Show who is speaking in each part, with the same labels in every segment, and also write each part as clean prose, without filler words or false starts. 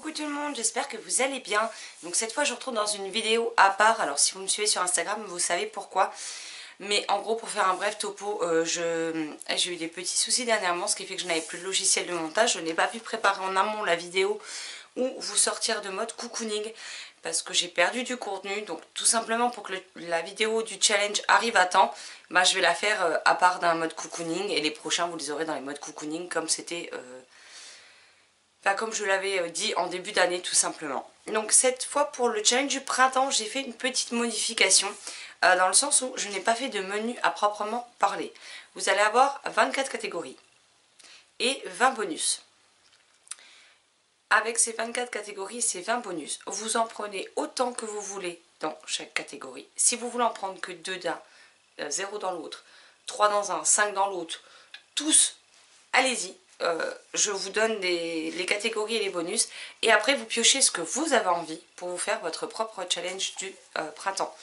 Speaker 1: Coucou tout le monde, j'espère que vous allez bien. Donc cette fois je vous retrouve dans une vidéo à part. Alors si vous me suivez sur Instagram vous savez pourquoi. Mais en gros pour faire un bref topo, j'ai eu des petits soucis dernièrement, ce qui fait que je n'avais plus de logiciel de montage. Je n'ai pas pu préparer en amont la vidéo ou vous sortir de mode cocooning parce que j'ai perdu du contenu. Donc tout simplement pour que la vidéo du challenge arrive à temps, bah, je vais la faire à part d'un mode cocooning. Et les prochains vous les aurez dans les modes cocooning comme c'était... comme je l'avais dit en début d'année tout simplement. Donc cette fois pour le challenge du printemps j'ai fait une petite modification dans le sens où je n'ai pas fait de menu à proprement parler. Vous allez avoir 24 catégories et 20 bonus. Avec ces 24 catégories et ces 20 bonus, vous en prenez autant que vous voulez dans chaque catégorie. Si vous voulez en prendre que 2 d'un, 0 dans l'autre, 3 dans un, 5 dans l'autre, tous, allez-y. Je vous donne les catégories et les bonus et après vous piochez ce que vous avez envie pour vous faire votre propre challenge du printemps.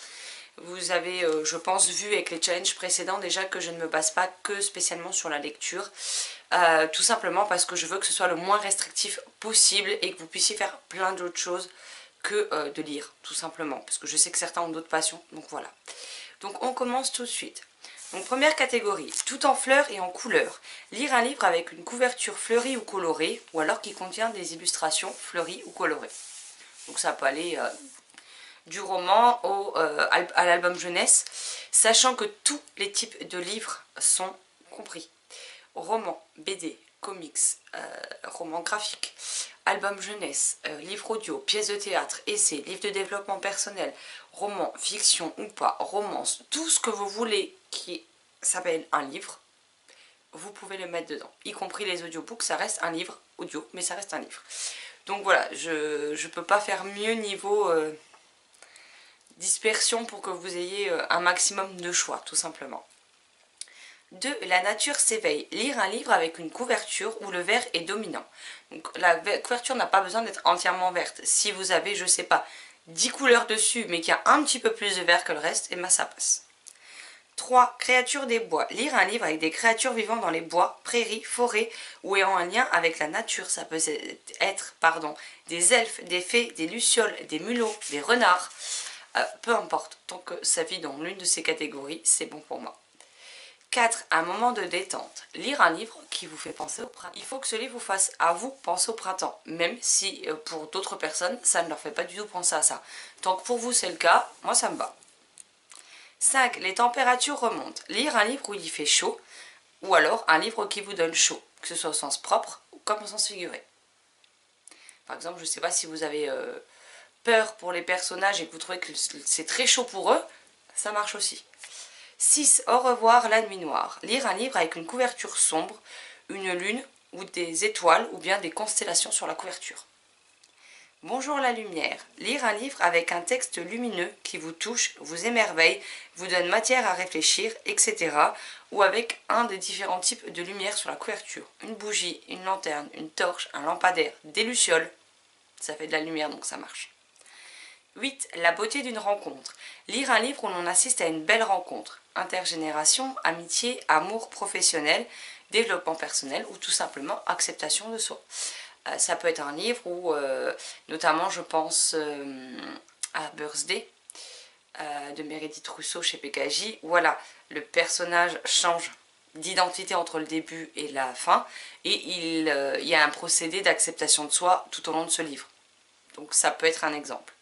Speaker 1: Vous avez je pense vu avec les challenges précédents déjà que je ne me base pas que spécialement sur la lecture, tout simplement parce que je veux que ce soit le moins restrictif possible et que vous puissiez faire plein d'autres choses que de lire tout simplement, parce que je sais que certains ont d'autres passions, donc voilà. Donc on commence tout de suite. Donc première catégorie, tout en fleurs et en couleurs. Lire un livre avec une couverture fleurie ou colorée, ou alors qui contient des illustrations fleuries ou colorées. Donc ça peut aller du roman à l'album jeunesse, sachant que tous les types de livres sont compris. Roman, BD, comics, roman graphique, album jeunesse, livre audio, pièces de théâtre, essais, livre de développement personnel, roman, fiction ou pas, romance, tout ce que vous voulez qui s'appelle un livre, vous pouvez le mettre dedans, y compris les audiobooks, ça reste un livre audio, mais ça reste un livre. Donc voilà, je peux pas faire mieux niveau dispersion pour que vous ayez un maximum de choix, tout simplement. 2. La nature s'éveille. Lire un livre avec une couverture où le vert est dominant. Donc la couverture n'a pas besoin d'être entièrement verte. Si vous avez, je sais pas, 10 couleurs dessus, mais qu'il y a un petit peu plus de vert que le reste, et ben ça passe. 3. Créatures des bois. Lire un livre avec des créatures vivant dans les bois, prairies, forêts ou ayant un lien avec la nature. Ça peut être des elfes, des fées, des lucioles, des mulots, des renards. Peu importe, tant que ça vit dans l'une de ces catégories, c'est bon pour moi. 4. Un moment de détente. Lire un livre qui vous fait penser au printemps. Il faut que ce livre vous fasse à vous penser au printemps, même si pour d'autres personnes, ça ne leur fait pas du tout penser à ça. Tant que pour vous c'est le cas, moi ça me va. 5. Les températures remontent. Lire un livre où il fait chaud, ou alors un livre qui vous donne chaud, que ce soit au sens propre ou comme au sens figuré. Par exemple, je ne sais pas si vous avez peur pour les personnages et que vous trouvez que c'est très chaud pour eux, ça marche aussi. 6. Au revoir la nuit noire. Lire un livre avec une couverture sombre, une lune ou des étoiles ou bien des constellations sur la couverture. Bonjour la lumière. Lire un livre avec un texte lumineux qui vous touche, vous émerveille, vous donne matière à réfléchir, etc. Ou avec un des différents types de lumière sur la couverture. Une bougie, une lanterne, une torche, un lampadaire, des lucioles. Ça fait de la lumière donc ça marche. 8. La beauté d'une rencontre. Lire un livre où l'on assiste à une belle rencontre. Intergénération, amitié, amour professionnel, développement personnel ou tout simplement acceptation de soi. Ça peut être un livre où, notamment je pense à Birthday de Meredith Rousseau chez PKJ. Voilà, le personnage change d'identité entre le début et la fin et il y a un procédé d'acceptation de soi tout au long de ce livre. Donc ça peut être un exemple.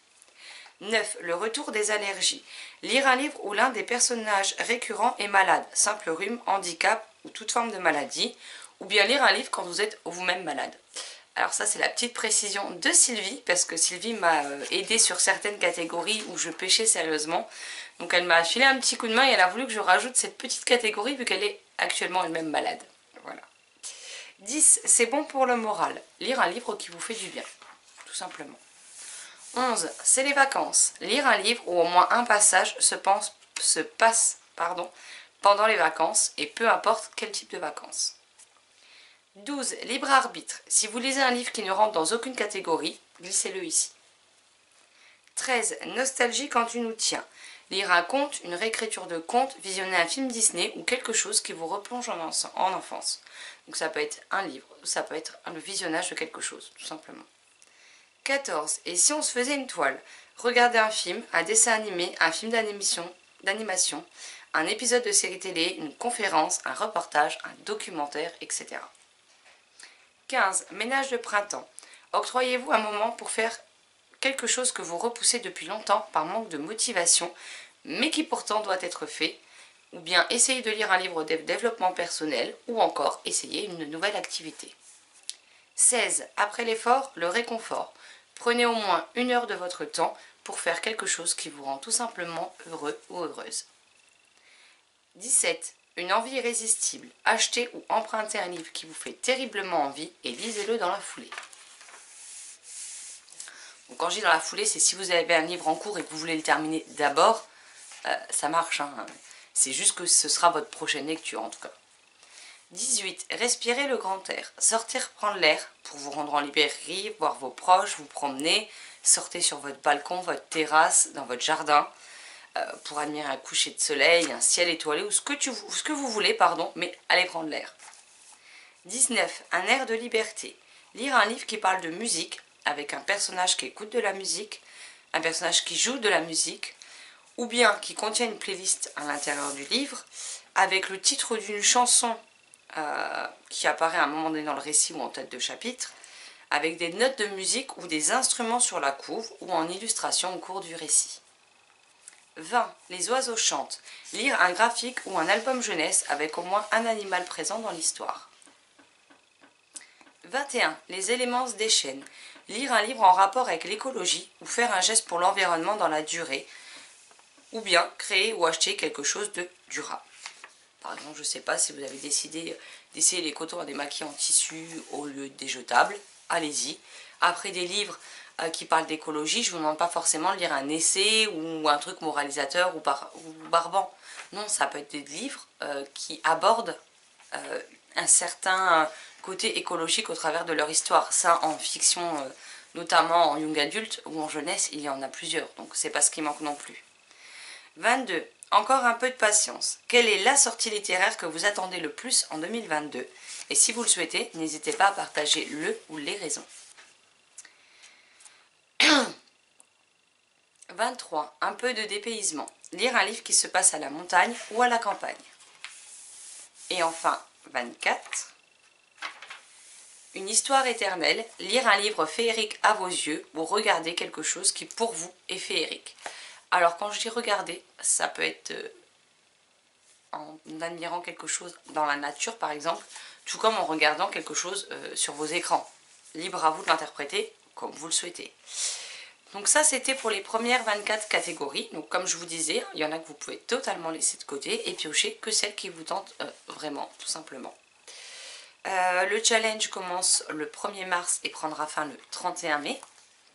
Speaker 1: 9. Le retour des allergies. Lire un livre où l'un des personnages récurrents est malade, simple rhume, handicap ou toute forme de maladie, ou bien lire un livre quand vous êtes vous-même malade. Alors ça c'est la petite précision de Sylvie, parce que Sylvie m'a aidé sur certaines catégories où je pêchais sérieusement. Donc elle m'a filé un petit coup de main et elle a voulu que je rajoute cette petite catégorie vu qu'elle est actuellement elle-même malade. Voilà. 10. C'est bon pour le moral. Lire un livre qui vous fait du bien, tout simplement. 11. C'est les vacances. Lire un livre où au moins un passage se passe pendant les vacances et peu importe quel type de vacances. 12. Libre arbitre. Si vous lisez un livre qui ne rentre dans aucune catégorie, glissez-le ici. 13. Nostalgie quand tu nous tiens. Lire un conte, une réécriture de conte, visionner un film Disney ou quelque chose qui vous replonge en enfance. Donc ça peut être un livre, ça peut être le visionnage de quelque chose, tout simplement. 14. Et si on se faisait une toile? Regarder un film, un dessin animé, un film d'animation, un épisode de série télé, une conférence, un reportage, un documentaire, etc. 15. Ménage de printemps. Octroyez-vous un moment pour faire quelque chose que vous repoussez depuis longtemps par manque de motivation, mais qui pourtant doit être fait, ou bien essayez de lire un livre de développement personnel, ou encore essayez une nouvelle activité. 16. Après l'effort, le réconfort. Prenez au moins 1 heure de votre temps pour faire quelque chose qui vous rend tout simplement heureux ou heureuse. 17. Une envie irrésistible. Achetez ou empruntez un livre qui vous fait terriblement envie et lisez-le dans la foulée. Donc quand je dis dans la foulée, c'est si vous avez un livre en cours et que vous voulez le terminer d'abord, ça marche, hein. C'est juste que ce sera votre prochaine lecture en tout cas. 18. Respirez le grand air. Sortir prendre l'air pour vous rendre en librairie, voir vos proches, vous promener. Sortez sur votre balcon, votre terrasse, dans votre jardin pour admirer un coucher de soleil, un ciel étoilé ou ce que vous voulez, mais allez prendre l'air. 19. Un air de liberté. Lire un livre qui parle de musique avec un personnage qui écoute de la musique, un personnage qui joue de la musique ou bien qui contient une playlist à l'intérieur du livre avec le titre d'une chanson qui apparaît à un moment donné dans le récit ou en tête de chapitre, avec des notes de musique ou des instruments sur la couve ou en illustration au cours du récit. 20. Les oiseaux chantent. Lire un graphique ou un album jeunesse avec au moins un animal présent dans l'histoire. 21. Les éléments se déchaînent. Lire un livre en rapport avec l'écologie ou faire un geste pour l'environnement dans la durée, ou bien créer ou acheter quelque chose de durable. Par exemple, je ne sais pas si vous avez décidé d'essayer les cotons à démaquiller en tissu au lieu des jetables, allez-y. Après des livres qui parlent d'écologie, je ne vous demande pas forcément de lire un essai ou un truc moralisateur ou barbant. Non, ça peut être des livres qui abordent un certain côté écologique au travers de leur histoire. Ça, en fiction, notamment en young adulte ou en jeunesse, il y en a plusieurs, donc c'est pas ce qui manque non plus. 22. Encore un peu de patience. Quelle est la sortie littéraire que vous attendez le plus en 2022? Et si vous le souhaitez, n'hésitez pas à partager le ou les raisons. 23. Un peu de dépaysement. Lire un livre qui se passe à la montagne ou à la campagne. Et enfin, 24. Une histoire éternelle. Lire un livre féerique à vos yeux ou regarder quelque chose qui pour vous est féerique. Alors quand je dis regarder, ça peut être en admirant quelque chose dans la nature par exemple, tout comme en regardant quelque chose sur vos écrans. Libre à vous de l'interpréter comme vous le souhaitez. Donc ça c'était pour les premières 24 catégories. Donc comme je vous disais, il y en a que vous pouvez totalement laisser de côté et piocher que celles qui vous tentent vraiment, tout simplement. Le challenge commence le 1er mars et prendra fin le 31 mai.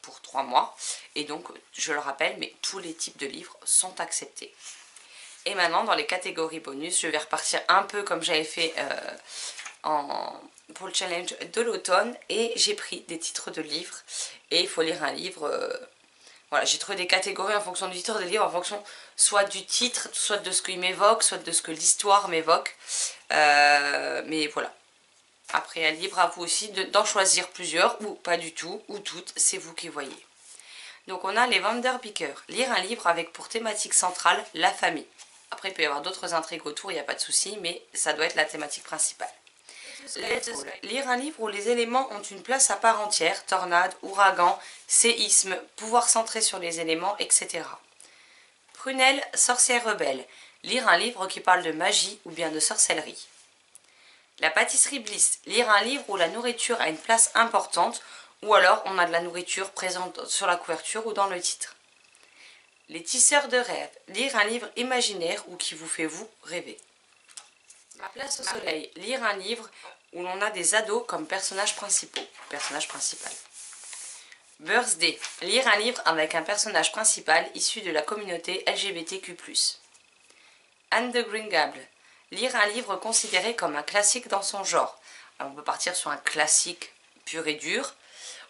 Speaker 1: Pour 3 mois, et donc je le rappelle, mais tous les types de livres sont acceptés. Et maintenant dans les catégories bonus, je vais repartir un peu comme j'avais fait pour le challenge de l'automne, et j'ai pris des titres de livres et il faut lire un livre, voilà, j'ai trouvé des catégories en fonction du titre de livre, en fonction soit du titre, soit de ce qu'il m'évoque, soit de ce que l'histoire m'évoque, mais voilà. Après, libre à vous aussi d'en choisir plusieurs, ou pas du tout, ou toutes, c'est vous qui voyez. Donc on a les Wanderpickers. Lire un livre avec pour thématique centrale la famille. Après, il peut y avoir d'autres intrigues autour, il n'y a pas de souci, mais ça doit être la thématique principale. Lire un livre où les éléments ont une place à part entière, tornade, ouragan, séisme, pouvoir centré sur les éléments, etc. Prunelle, sorcière rebelle. Lire un livre qui parle de magie ou bien de sorcellerie. La pâtisserie Bliss, lire un livre où la nourriture a une place importante ou alors on a de la nourriture présente sur la couverture ou dans le titre. Les tisseurs de rêves, lire un livre imaginaire ou qui vous fait vous rêver. La place au soleil, lire un livre où l'on a des ados comme personnages principal. Birthday, lire un livre avec un personnage principal issu de la communauté LGBTQ+. Anne de Green Gables, lire un livre considéré comme un classique dans son genre. Alors on peut partir sur un classique pur et dur,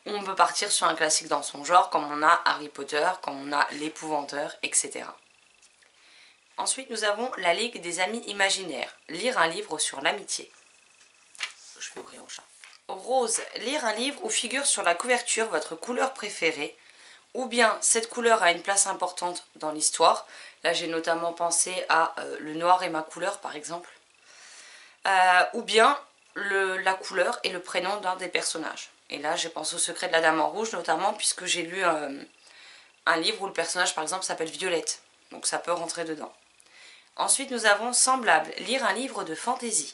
Speaker 1: ou on peut partir sur un classique dans son genre, comme on a Harry Potter, comme on a L'Épouvanteur, etc. Ensuite, nous avons La Ligue des Amis Imaginaires. Lire un livre sur l'amitié. Je vais ouvrir au chat. Rose, lire un livre où figure sur la couverture votre couleur préférée, ou bien cette couleur a une place importante dans l'histoire. Là j'ai notamment pensé à le noir est ma couleur par exemple. Ou bien la couleur et le prénom d'un des personnages. Et là j'ai pensé au secret de la Dame en Rouge notamment puisque j'ai lu un livre où le personnage par exemple s'appelle Violette. Donc ça peut rentrer dedans. Ensuite nous avons semblable, lire un livre de fantaisie.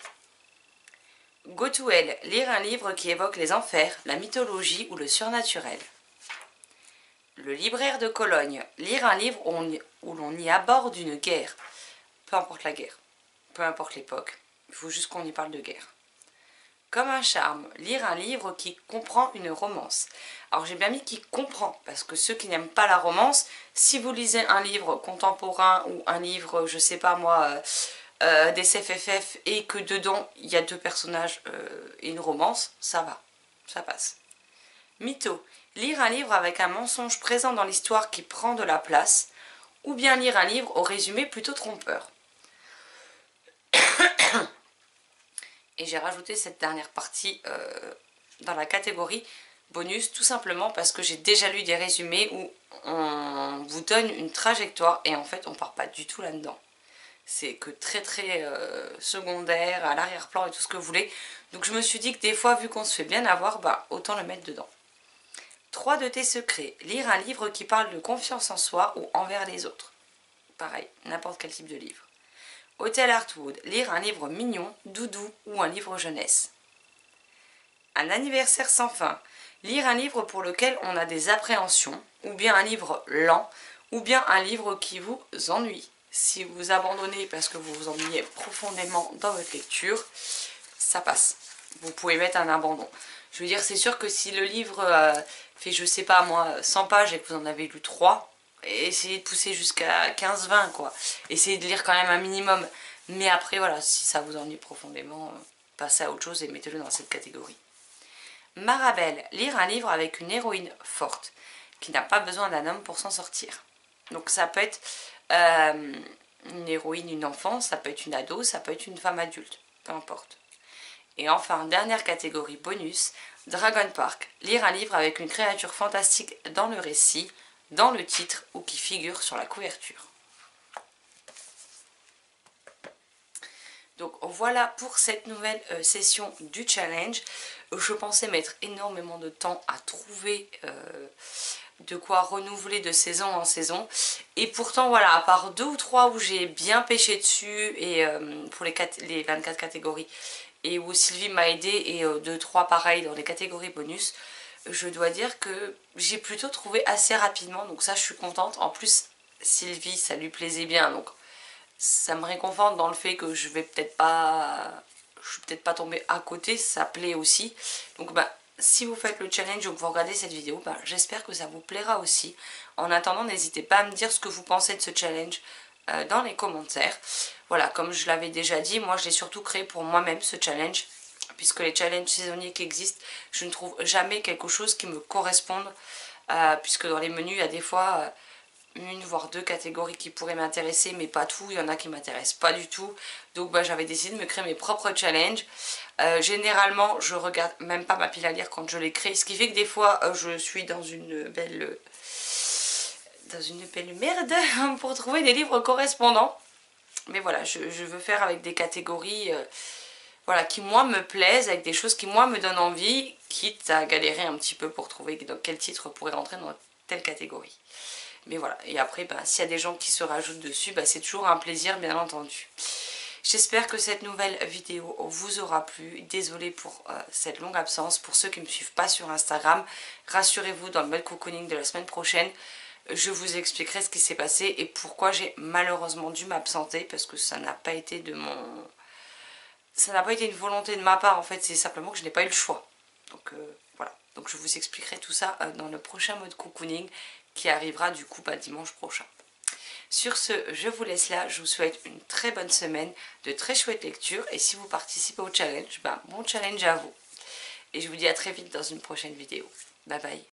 Speaker 1: Go to Hell, lire un livre qui évoque les enfers, la mythologie ou le surnaturel. Le libraire de Cologne, lire un livre où l'on y aborde une guerre. Peu importe la guerre, peu importe l'époque, il faut juste qu'on y parle de guerre. Comme un charme, lire un livre qui comprend une romance. Alors j'ai bien mis qui comprend, parce que ceux qui n'aiment pas la romance, si vous lisez un livre contemporain ou un livre, je sais pas moi, des CFFF et que dedans il y a deux personnages et une romance, ça va, ça passe. Mytho, lire un livre avec un mensonge présent dans l'histoire qui prend de la place, ou bien lire un livre au résumé plutôt trompeur. Et j'ai rajouté cette dernière partie dans la catégorie bonus, tout simplement parce que j'ai déjà lu des résumés où on vous donne une trajectoire et en fait on part pas du tout là-dedans. C'est que très secondaire, à l'arrière-plan et tout ce que vous voulez. Donc je me suis dit que des fois, vu qu'on se fait bien avoir, bah autant le mettre dedans. 3 de tes secrets. Lire un livre qui parle de confiance en soi ou envers les autres. Pareil, n'importe quel type de livre. Hôtel Heartwood. Lire un livre mignon, doudou ou un livre jeunesse. Un anniversaire sans fin. Lire un livre pour lequel on a des appréhensions, ou bien un livre lent, ou bien un livre qui vous ennuie. Si vous abandonnez parce que vous vous ennuyez profondément dans votre lecture, ça passe. Vous pouvez mettre un abandon. Je veux dire, c'est sûr que si le livre fait, je sais pas moi, 100 pages et que vous en avez lu 3, essayez de pousser jusqu'à 15-20 quoi. Essayez de lire quand même un minimum. Mais après, voilà, si ça vous ennuie profondément, passez à autre chose et mettez-le dans cette catégorie. Marabelle, lire un livre avec une héroïne forte, qui n'a pas besoin d'un homme pour s'en sortir. Donc ça peut être une héroïne, une enfant, ça peut être une ado, ça peut être une femme adulte, peu importe. Et enfin, dernière catégorie bonus, Dragon Park, lire un livre avec une créature fantastique dans le récit, dans le titre ou qui figure sur la couverture. Donc voilà pour cette nouvelle session du challenge. Je pensais mettre énormément de temps à trouver de quoi renouveler de saison en saison. Et pourtant voilà, à part 2 ou 3 où j'ai bien pêché dessus, et pour les 24 catégories, et où Sylvie m'a aidé, et 2-3 pareil dans les catégories bonus, je dois dire que j'ai plutôt trouvé assez rapidement, donc ça je suis contente. En plus Sylvie ça lui plaisait bien, donc ça me réconforte dans le fait que je vais peut-être pas, je suis peut-être pas tombée à côté, ça plaît aussi. Donc bah si vous faites le challenge ou que vous regardez cette vidéo, bah, j'espère que ça vous plaira aussi. En attendant, n'hésitez pas à me dire ce que vous pensez de ce challenge dans les commentaires. Voilà, comme je l'avais déjà dit, moi je l'ai surtout créé pour moi-même ce challenge, puisque les challenges saisonniers qui existent, je ne trouve jamais quelque chose qui me corresponde, puisque dans les menus il y a des fois une voire 2 catégories qui pourraient m'intéresser, mais pas tout, il y en a qui m'intéressent pas du tout. Donc bah, j'avais décidé de me créer mes propres challenges. Généralement je regarde même pas ma pile à lire quand je les crée, ce qui fait que des fois je suis dans une belle merde pour trouver des livres correspondants. Mais voilà, je veux faire avec des catégories voilà, qui moi me plaisent, avec des choses qui moi me donnent envie, quitte à galérer un petit peu pour trouver dans quel titre pourrait rentrer dans telle catégorie. Mais voilà, et après, bah, s'il y a des gens qui se rajoutent dessus, bah, c'est toujours un plaisir, bien entendu. J'espère que cette nouvelle vidéo vous aura plu. Désolée pour cette longue absence. Pour ceux qui ne me suivent pas sur Instagram, rassurez-vous, dans le mode cocooning de la semaine prochaine, je vous expliquerai ce qui s'est passé et pourquoi j'ai malheureusement dû m'absenter, parce que ça n'a pas été de mon... Ça n'a pas été une volonté de ma part, en fait, c'est simplement que je n'ai pas eu le choix. Donc voilà, donc je vous expliquerai tout ça dans le prochain mode cocooning qui arrivera du coup dimanche prochain. Sur ce, je vous laisse là, je vous souhaite une très bonne semaine, de très chouettes lectures, et si vous participez au challenge, bon challenge à vous. Et je vous dis à très vite dans une prochaine vidéo. Bye bye.